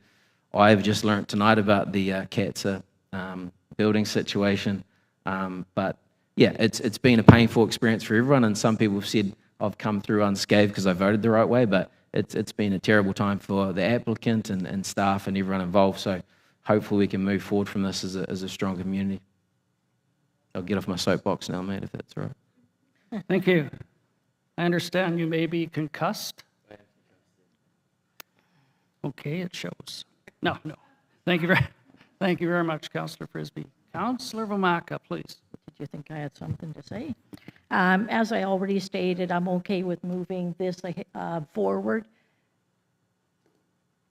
I've just learnt tonight about the CATSA building situation. But yeah, it's been a painful experience for everyone, and some people have said I've come through unscathed because I voted the right way, but it's been a terrible time for the applicant and staff and everyone involved. So hopefully we can move forward from this as a strong community. I'll get off my soapbox now, mate, if that's all right. Thank you. I understand you may be concussed. Okay, it shows. No. Thank you very much, Councillor Frisbee. Councillor Vomaka, please. Did you think I had something to say? As I already stated, I'm okay with moving this forward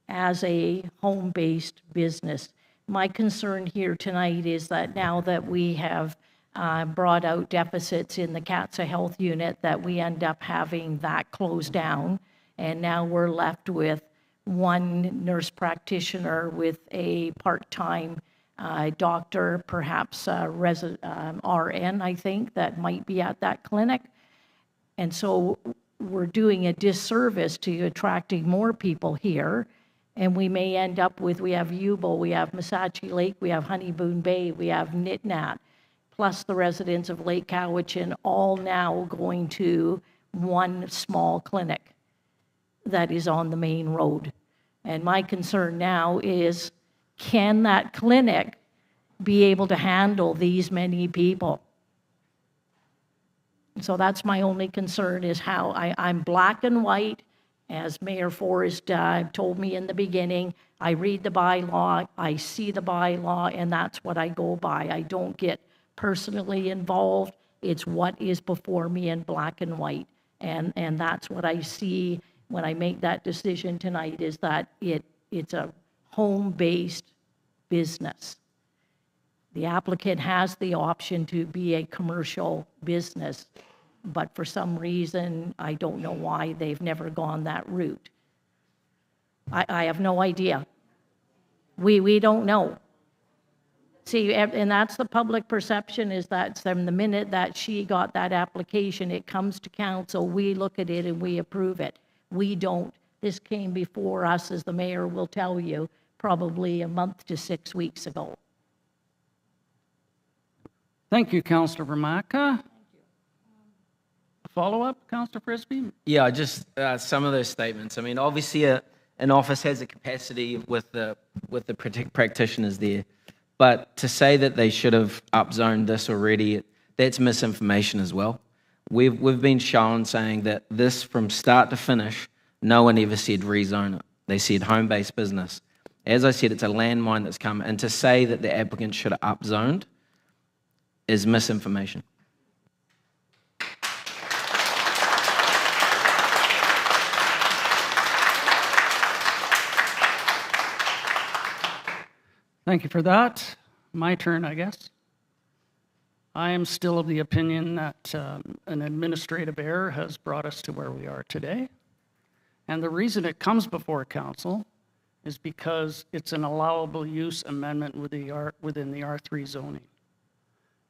as a home-based business. My concern here tonight is that now that we have brought out deficits in the CATSA Health Unit, that we end up having that closed down, and now we're left with one nurse practitioner with a part-time doctor, perhaps RN, I think, that might be at that clinic. And so we're doing a disservice to attracting more people here. And we may end up with, we have Yubo, we have Massachi Lake, we have Honeyboon Bay, we have Nitnat, plus the residents of Lake Cowichan, all now going to one small clinic that is on the main road. And my concern now is, can that clinic be able to handle these many people? So that's my only concern, is how I'm black and white. As Mayor Forrest told me in the beginning, I read the bylaw, I see the bylaw, and that's what I go by. I don't get personally involved. It's what is before me in black and white. And that's what I see when I make that decision tonight, is that it's a home-based business. The applicant has the option to be a commercial business, but for some reason, I don't know why they've never gone that route. I have no idea. We don't know. See, and that's the public perception, is that from the minute that she got that application, it comes to council, we look at it and we approve it. We don't. This came before us, as the mayor will tell you, probably a month to 6 weeks ago. Thank you, Councillor Vomaka. Follow-up, Councillor Frisbee? Yeah, just some of those statements. I mean, obviously an office has a capacity with the practitioners there, but to say that they should have upzoned this already, that's misinformation as well. We've been shown saying that this, from start to finish, no one ever said rezone it. They said home-based business. As I said, it's a landmine that's come, and to say that the applicant should have upzoned, is misinformation. Thank you for that. My turn, I guess. I am still of the opinion that an administrative error has brought us to where we are today. And the reason it comes before council is because it's an allowable use amendment within the R3 zoning.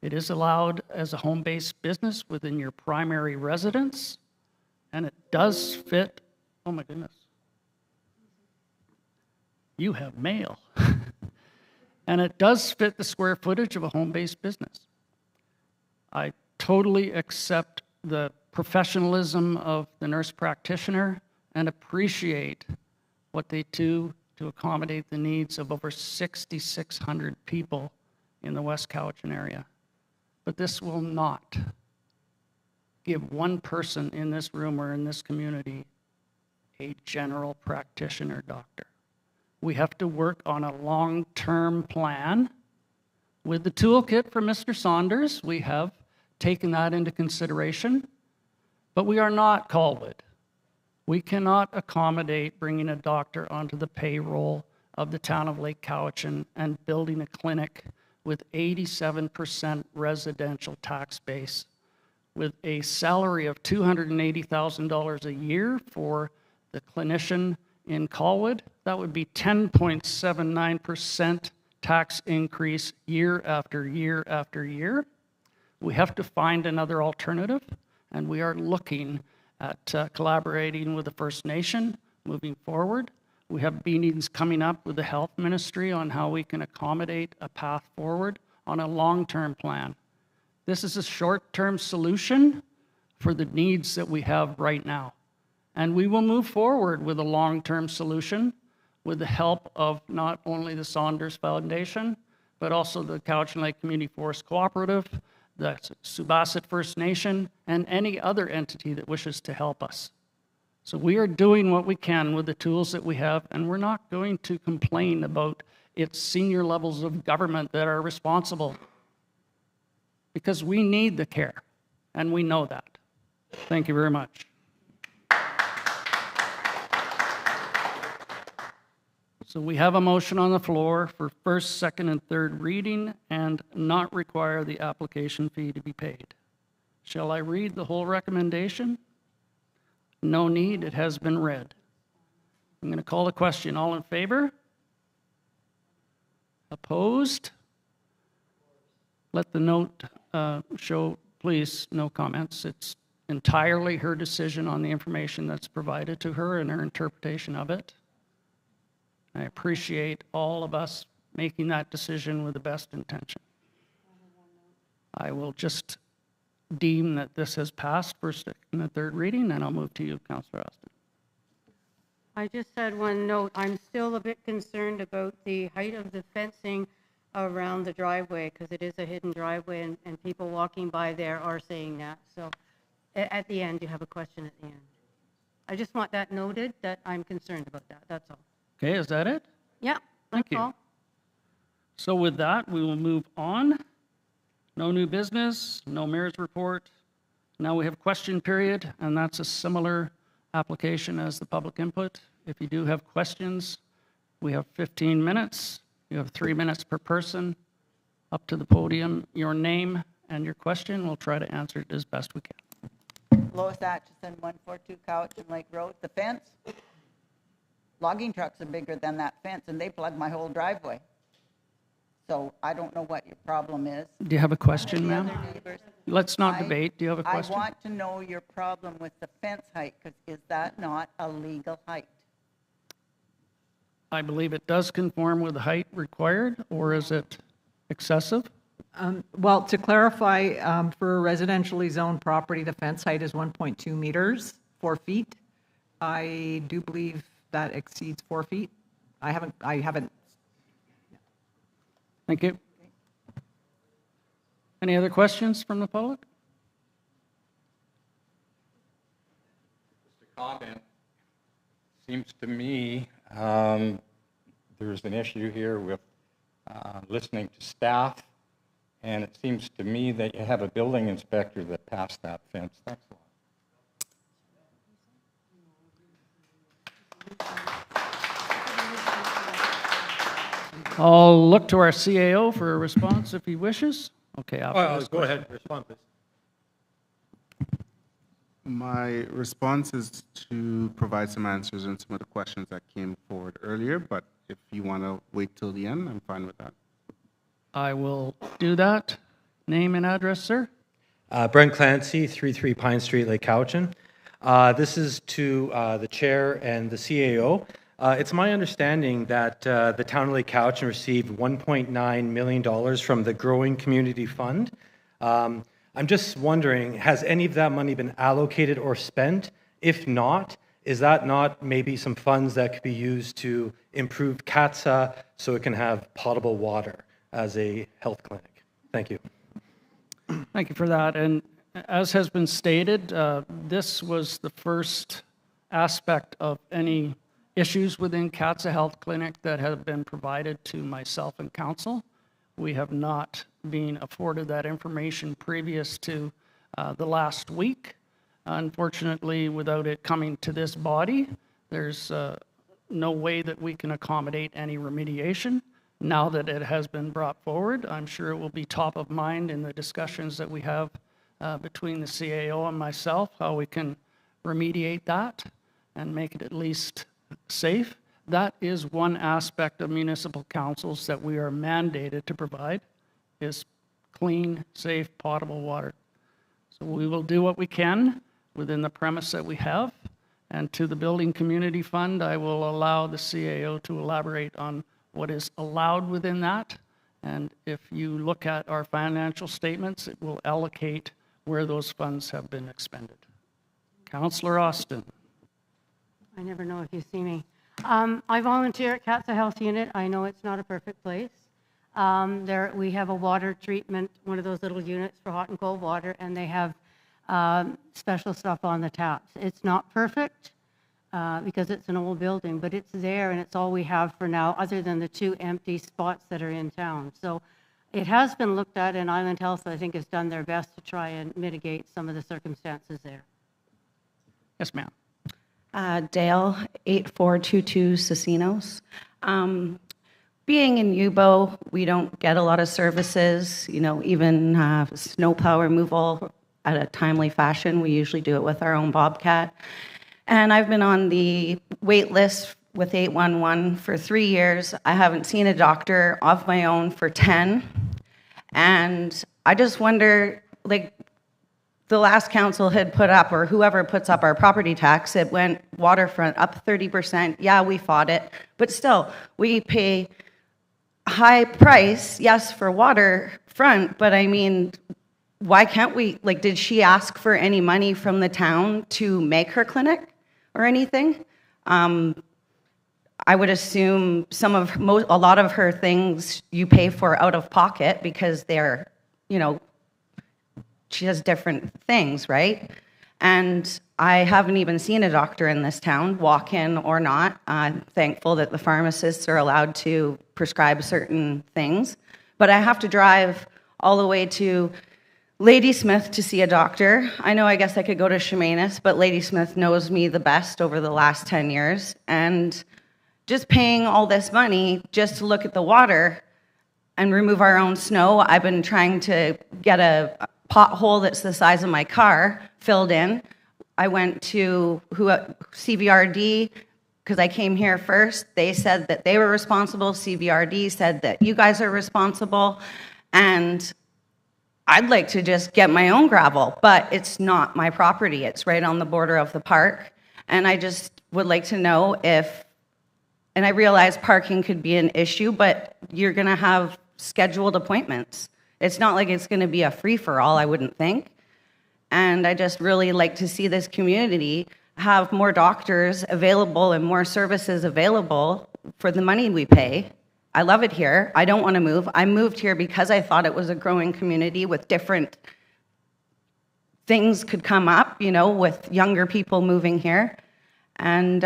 It is allowed as a home-based business within your primary residence, and it does fit, oh my goodness. You have mail. And it does fit the square footage of a home-based business. I totally accept the professionalism of the nurse practitioner and appreciate what they do to accommodate the needs of over 6,600 people in the West Cowichan area. But this will not give one person in this room or in this community a general practitioner doctor. We have to work on a long-term plan. With the toolkit from Mr. Saunders, we have taken that into consideration, but we are not Colwood. We cannot accommodate bringing a doctor onto the payroll of the town of Lake Cowichan and building a clinic with 87% residential tax base, with a salary of $280,000 a year for the clinician in Colwood. That would be 10.79% tax increase year after year after year. We have to find another alternative, and we are looking at collaborating with the First Nation moving forward. We have meetings coming up with the Health Ministry on how we can accommodate a path forward on a long-term plan. This is a short-term solution for the needs that we have right now. And we will move forward with a long-term solution with the help of not only the Saunders Foundation, but also the Cowichan Lake Community Forest Cooperative, the Subasset First Nation, and any other entity that wishes to help us. So we are doing what we can with the tools that we have, and we're not going to complain about its senior levels of government that are responsible, because we need the care, and we know that. Thank you very much. So we have a motion on the floor for first, second, and third reading and not require the application fee to be paid. Shall I read the whole recommendation? No need, it has been read. I'm going to call the question. All in favor? Opposed? Let the note show, please, no comments. It's entirely her decision on the information that's provided to her and her interpretation of it. I appreciate all of us making that decision with the best intention. I will just deem that this has passed first and third reading, and I'll move to you, Councillor Austin. I just had one note. I'm still a bit concerned about the height of the fencing around the driveway, because it is a hidden driveway, and people walking by there are saying that. So at the end, you have a question at the end. I just want that noted, that I'm concerned about that. That's all. Okay, is that it? Yeah, Thank that's you. all. So with that, we will move on. No new business, no mayor's report. Now we have question period, and that's a similar application as the public input. If you do have questions, we have 15 minutes. You have 3 minutes per person. Up to the podium, your name and your question. We'll try to answer it as best we can. Lois Atchison, 142 Cowichan Lake Road. The fence, logging trucks are bigger than that fence, and they plug my whole driveway. So I don't know what your problem is. Do you have a question, The ma'am? other neighbors. Let's not debate. Do you have a question? I want to know your problem with the fence height, because is that not a legal height? I believe it does conform with the height required, or is it excessive? Well, to clarify, for a residentially zoned property, the fence height is 1.2 meters, 4 feet. I do believe that exceeds 4 feet. I haven't. Thank you. Any other questions from the public? Just a comment. Seems to me there's an issue here with listening to staff And it seems to me that you have a building inspector that passed that fence. Thanks a lot. I'll look to our CAO for a response if he wishes. Okay, after this Go question. ahead, respond, please. My response is to provide some answers on some of the questions that came forward earlier, but if you want to wait till the end, I'm fine with that. I will do that. Name and address, sir? Brent Clancy, 33 Pine Street, Lake Cowichan. This is to the chair and the CAO. It's my understanding that the town of Lake Cowichan received $1.9 million from the Growing Community Fund. I'm just wondering, has any of that money been allocated or spent? If not, is that not maybe some funds that could be used to improve CATSA so it can have potable water as a health clinic? Thank you. Thank you for that. And as has been stated, this was the first aspect of any issues within CATSA Health Clinic that have been provided to myself and council. We have not been afforded that information previous to the last week. Unfortunately, without it coming to this body, there's no way that we can accommodate any remediation. Now that it has been brought forward, I'm sure it will be top of mind in the discussions that we have between the CAO and myself, how we can remediate that and make it at least safe. That is one aspect of municipal councils that we are mandated to provide, is clean, safe, potable water. So we will do what we can within the premise that we have. And to the Building Community Fund, I will allow the CAO to elaborate on what is allowed within that. And if you look at our financial statements, it will allocate where those funds have been expended. Councillor Austin. I never know if you see me. I volunteer at CATSA Health Unit. I know it's not a perfect place. We have a water treatment, one of those little units for hot and cold water, and they have special stuff on the taps. It's not perfect because it's an old building, but it's there and it's all we have for now other than the 2 empty spots that are in town. So it has been looked at, and Island Health, I think, has done their best to try and mitigate some of the circumstances there. Yes, ma'am. Dale, 8422 Casinos. Being in Yubo, we don't get a lot of services, even snowplow removal at a timely fashion. We usually do it with our own Bobcat. And I've been on the wait list with 811 for 3 years. I haven't seen a doctor of my own for 10. And I just wonder, the last council had put up, or whoever puts up our property tax, it went waterfront up 30%. Yeah, we fought it, but still, we pay high price, yes, for waterfront, but I mean, why can't we, did she ask for any money from the town to make her clinic or anything? I would assume a lot of her things you pay for out of pocket because they're, she has different things, right? And I haven't even seen a doctor in this town, walk-in or not. I'm thankful that the pharmacists are allowed to prescribe certain things. But I have to drive all the way to Ladysmith to see a doctor. I guess I could go to Chemainus, but Ladysmith knows me the best over the last 10 years. And just paying all this money just to look at the water and remove our own snow. I've been trying to get a pothole that's the size of my car filled in. I went to CVRD because I came here first. They said that they were responsible. CVRD said that you guys are responsible. And I'd like to just get my own gravel, but it's not my property. It's right on the border of the park. And I just would like to know and I realize parking could be an issue, but you're going to have scheduled appointments. It's not like it's going to be a free-for-all, I wouldn't think. And I just really like to see this community have more doctors available and more services available for the money we pay. I love it here. I don't want to move. I moved here because I thought it was a growing community with different things could come up, with younger people moving here. And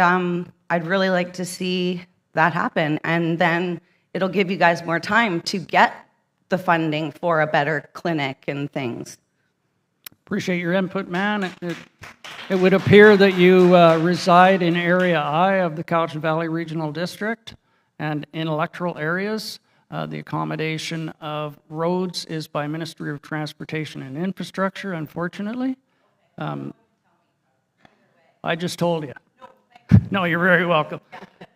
I'd really like to see that happen. And then it'll give you guys more time to get the funding for a better clinic and things. Appreciate your input, man. It would appear that you reside in Area I of the Cowichan Valley Regional District, and in electoral areas, the accommodation of roads is by Ministry of Transportation and Infrastructure, unfortunately. I just told you. No, you're very welcome.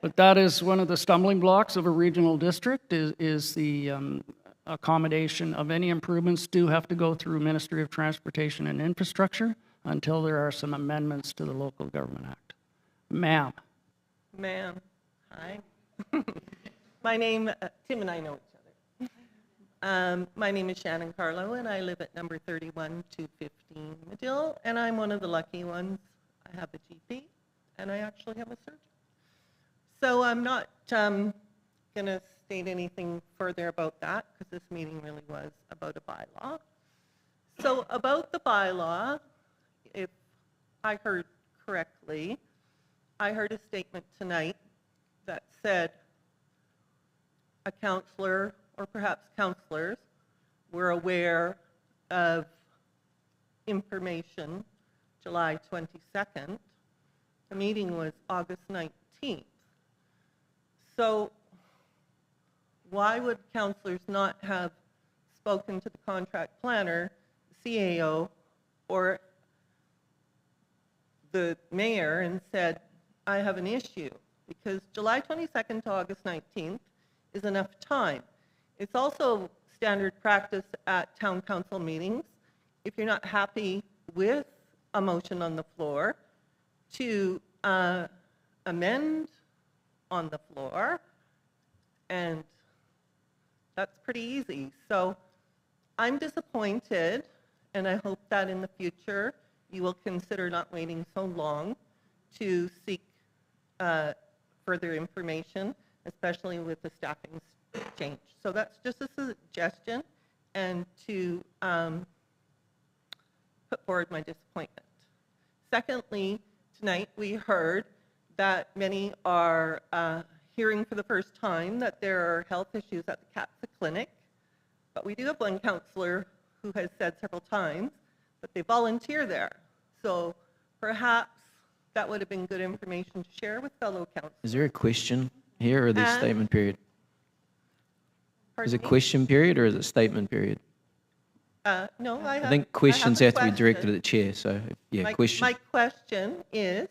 But that is one of the stumbling blocks of a regional district is the accommodation of any improvements do have to go through Ministry of Transportation and Infrastructure until there are some amendments to the Local Government Act. Ma'am. Ma'am, hi. My name, Tim and I know each other. My name is Shannon Carlo, and I live at number 31 215 Medill, and I'm one of the lucky ones. I have a GP, and I actually have a surgeon. So I'm not going to state anything further about that, because this meeting really was about a bylaw. So about the bylaw, if I heard correctly, I heard a statement tonight that said a counselor, or perhaps counselors, were aware of information July 22nd. The meeting was August 19th. So why would counselors not have spoken to the contract planner, CAO, or the mayor and said, I have an issue? Because July 22nd to August 19th is enough time. It's also standard practice at town council meetings, if you're not happy with a motion on the floor, to amend on the floor, and that's pretty easy. So I'm disappointed, and I hope that in the future you will consider not waiting so long to seek further information, especially with the staffing change. So that's just a suggestion, and to put forward my disappointment. Secondly, tonight we heard that many are hearing for the first time that there are health issues at the CATSA clinic, but we do have one counselor who has said several times that they volunteer there. So perhaps that would have been good information to share with fellow counselors. Is there a question here, or the And- statement period? Is it Pardon me? question period, or is it statement period? No, I have. I think questions a have to be directed question. at the chair, so, yeah, My question. question is,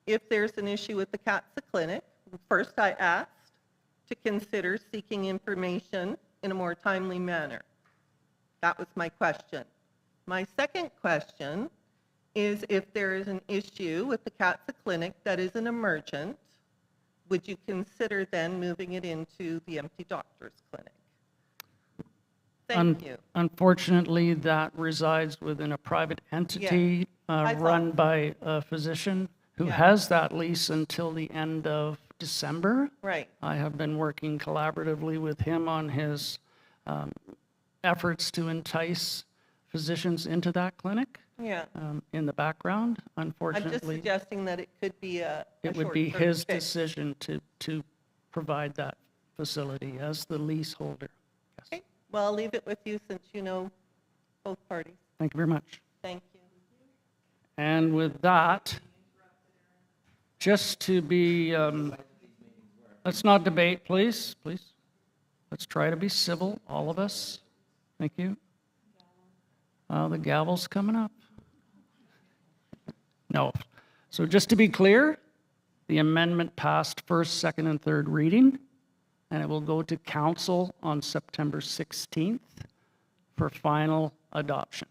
if there's an issue with the CATSA clinic, first I asked to consider seeking information in a more timely manner. That was my question. My second question is, if there is an issue with the CATSA clinic that is an emergent, would you consider then moving it into the empty doctor's clinic? Thank you. Unfortunately, that resides within a private entity I thought run so. by a physician who Yeah. has that lease until the end of December. Right. I have been working collaboratively with him on his efforts to entice physicians into that clinic. Yeah. In the background, I'm just unfortunately. suggesting that it could be a It would be short-term his fix. decision to provide that facility as the leaseholder. Okay, well, I'll leave it with you since you know both parties. Thank you very much. Thank you. And with that, just to be, let's not debate, please, please. Let's try to be civil, all of us. Thank you. The gavel's coming up. No. So just to be clear, the amendment passed first, second, and third reading, and it will go to council on September 16th for final adoption.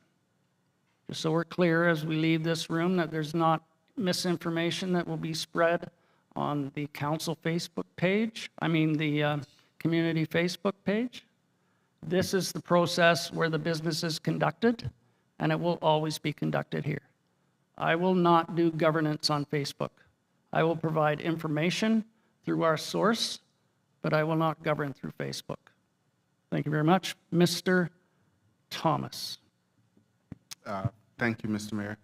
Just so we're clear as we leave this room that there's not misinformation that will be spread on the council Facebook page, the community Facebook page. This is the process where the business is conducted, and it will always be conducted here. I will not do governance on Facebook. I will provide information through our source, but I will not govern through Facebook. Thank you very much. Mr. Thomas. Thank you, Mr. Mayor.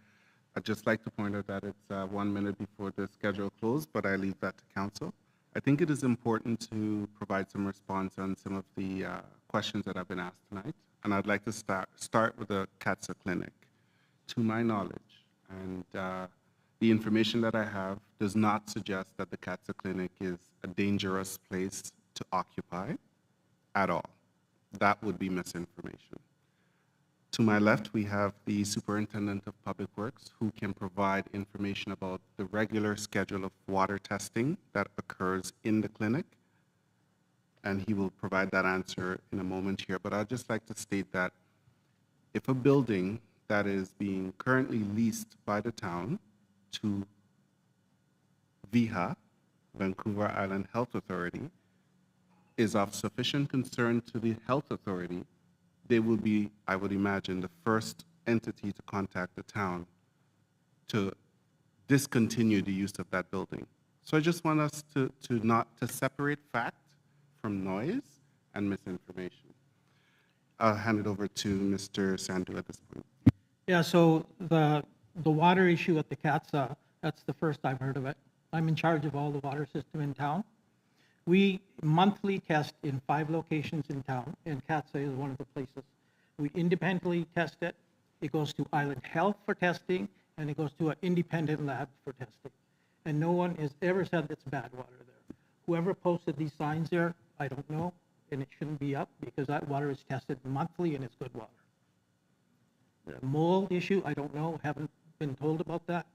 I'd just like to point out that it's 1 minute before the schedule closed, but I leave that to council. I think it is important to provide some response on some of the questions that have been asked tonight. And I'd like to start with the CATSA clinic. To my knowledge, and the information that I have does not suggest that the CATSA clinic is a dangerous place to occupy at all. That would be misinformation. To my left, we have the Superintendent of Public Works, who can provide information about the regular schedule of water testing that occurs in the clinic. And he will provide that answer in a moment here. But I'd just like to state that if a building that is being currently leased by the town to VIHA, Vancouver Island Health Authority, is of sufficient concern to the health authority, they will be, I would imagine, the first entity to contact the town to discontinue the use of that building. So I just want us to separate fact from noise and misinformation. I'll hand it over to Mr. Sandhu at this point. Yeah, so the water issue at the CATSA, that's the first I've heard of it. I'm in charge of all the water system in town. We monthly test in 5 locations in town, and CATSA is one of the places. We independently test it. It goes to Island Health for testing, and it goes to an independent lab for testing. And no one has ever said it's bad water there. Whoever posted these signs there, I don't know, and it shouldn't be up because that water is tested monthly and it's good water. The mold issue, I don't know, haven't been told about that.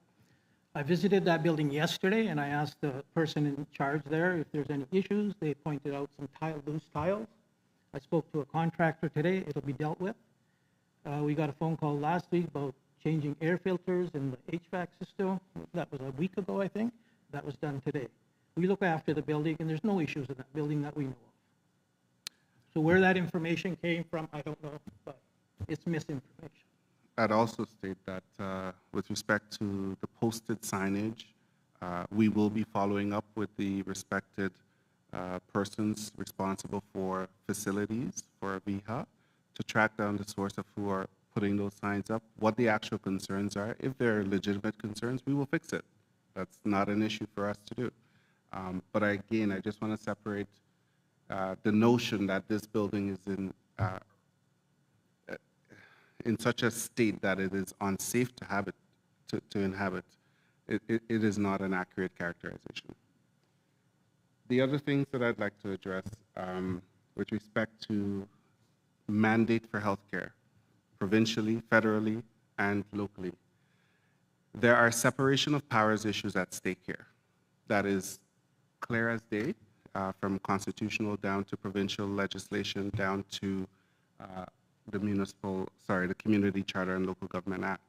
I visited that building yesterday and I asked the person in charge there if there's any issues. They pointed out some loose tiles. I spoke to a contractor today, it'll be dealt with. We got a phone call last week about changing air filters in the HVAC system. That was a week ago, I think. That was done today. We look after the building and there's no issues in that building that we know of. So where that information came from, I don't know, but it's misinformation. I'd also state that with respect to the posted signage, we will be following up with the respected persons responsible for facilities for VIHA to track down the source of who are putting those signs up, what the actual concerns are. If there are legitimate concerns, we will fix it. That's not an issue for us to do. But again, I just want to separate the notion that this building is in such a state that it is unsafe to inhabit. It is not an accurate characterization. The other things that I'd like to address with respect to mandate for healthcare, provincially, federally, and locally. There are separation of powers issues at stake here. That is clear as day, from constitutional down to provincial legislation, down to the Community Charter and Local Government Act.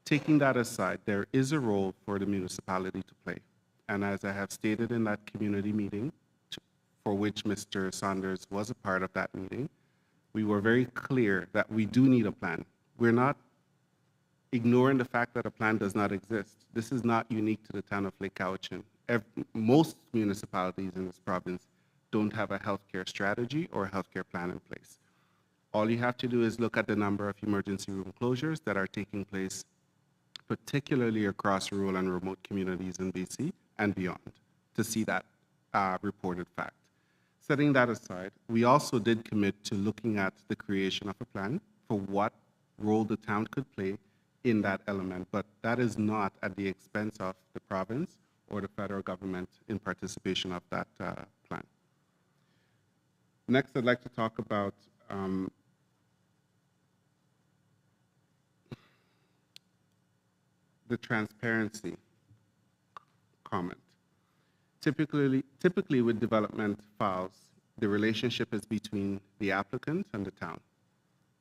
Taking that aside, there is a role for the municipality to play. And as I have stated in that community meeting, for which Mr. Saunders was a part of that meeting, we were very clear that we do need a plan. We're not ignoring the fact that a plan does not exist. This is not unique to the town of Lake Cowichan. Most municipalities in this province don't have a healthcare strategy or a healthcare plan in place. All you have to do is look at the number of emergency room closures that are taking place, particularly across rural and remote communities in BC and beyond, to see that reported fact. Setting that aside, we also did commit to looking at the creation of a plan for what role the town could play in that element, but that is not at the expense of the province or the federal government in participation of that plan. Next, I'd like to talk about the transparency comment. Typically with development files, the relationship is between the applicant and the town.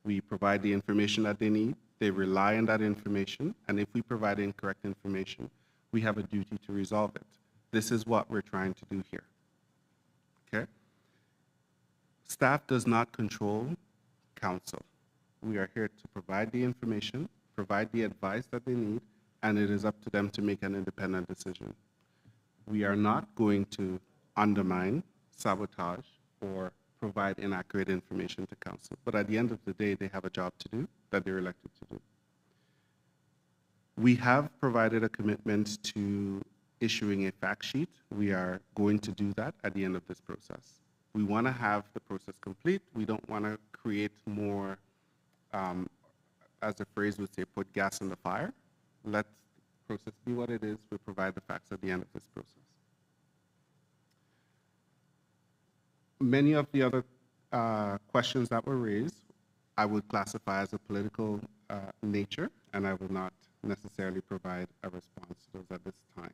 We provide the information that they need, they rely on that information, and if we provide incorrect information, we have a duty to resolve it. This is what we're trying to do here, okay? Staff does not control council. We are here to provide the information, provide the advice that they need, and it is up to them to make an independent decision. We are not going to undermine, sabotage, or provide inaccurate information to council. But at the end of the day, they have a job to do that they're elected to do. We have provided a commitment to issuing a fact sheet. We are going to do that at the end of this process. We want to have the process complete. We don't want to create more, as the phrase would say, put gas in the fire. Let the process be what it is. We'll provide the facts at the end of this process. Many of the other questions that were raised, I would classify as a political nature, and I will not necessarily provide a response to those at this time.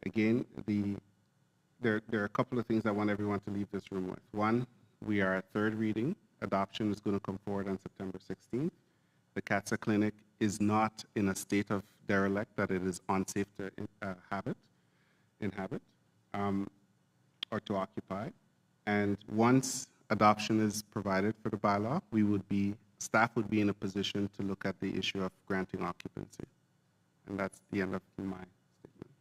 Again, there are a couple of things I want everyone to leave this room with. One, we are at third reading. Adoption is going to come forward on September 16th. The CATSA clinic is not in a state of derelict that it is unsafe to inhabit or to occupy. And once adoption is provided for the bylaw, staff would be in a position to look at the issue of granting occupancy. And that's the end of my statement.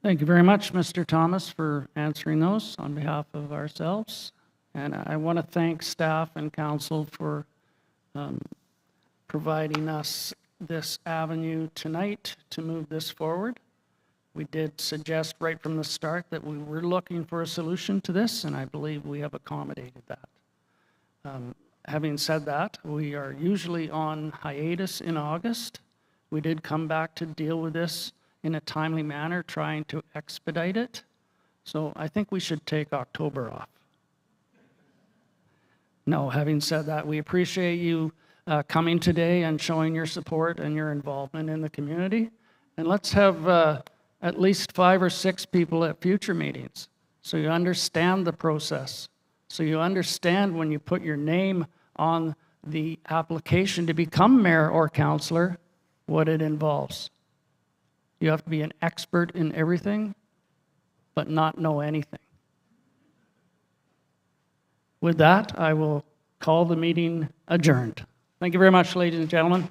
Thank you very much, Mr. Thomas, for answering those on behalf of ourselves. And I want to thank staff and council for providing us this avenue tonight to move this forward. We did suggest right from the start that we were looking for a solution to this, and I believe we have accommodated that. Having said that, we are usually on hiatus in August. We did come back to deal with this in a timely manner, trying to expedite it. So I think we should take October off. No, having said that, we appreciate you coming today and showing your support and your involvement in the community. And let's have at least 5 or 6 people at future meetings so you understand the process. So you understand when you put your name on the application to become mayor or councillor, what it involves. You have to be an expert in everything, but not know anything. With that, I will call the meeting adjourned. Thank you very much, ladies and gentlemen.